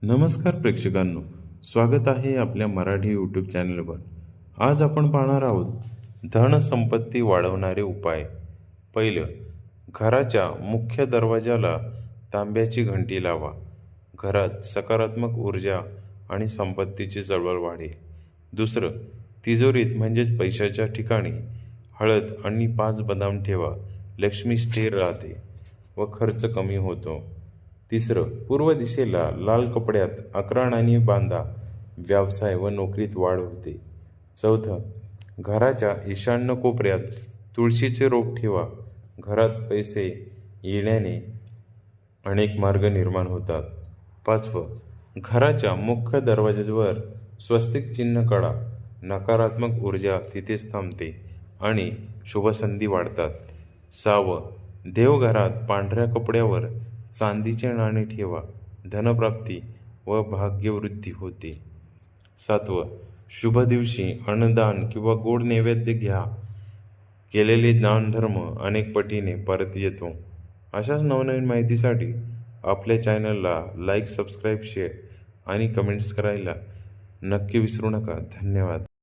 नमस्कार प्रेक्षकांनो, स्वागत आहे आपल्या मराठी यूट्यूब चॅनलवर. आज आपण पाहणार आहोत धनसंपत्ती वाढवणारे उपाय. पहिलं, घराच्या मुख्य दरवाजाला तांब्याची घंटी लावा. घरात सकारात्मक ऊर्जा आणि संपत्तीची चळवळ वाढेल. दुसरं, तिजोरीत म्हणजेच पैशाच्या ठिकाणी हळद आणि 5 बदाम ठेवा. लक्ष्मी स्थिर राहते व खर्च कमी होतो. तिसरं, पूर्व दिशेला लाल कपड्यात 11 नाणी बांधा. व्यवसाय व नोकरीत वाढ होते. चौथं, घराच्या ईशान्य कोपऱ्यात तुळशीचे रोप ठेवा. घरात पैसे येण्याने अनेक मार्ग निर्माण होतात. पाचवं, घराच्या मुख्य दरवाज्यावर स्वस्तिक चिन्ह काढा. नकारात्मक ऊर्जा तिथेच थांबते आणि शुभसंधी वाढतात. सहावं, देवघरात पांढऱ्या कपड्यावर चांदीचे नाणे ठेवा. धनप्राप्ती व भाग्यवृद्धी होते. सातवं, शुभ दिवशी अन्नदान किंवा गोड नैवेद्य घ्या. केलेले दानधर्म अनेक पटीने परत येतो. अशाच नवनवीन माहितीसाठी आपल्या चॅनलला लाईक, सबस्क्राईब, शेअर आणि कमेंट्स करायला नक्की विसरू नका. धन्यवाद.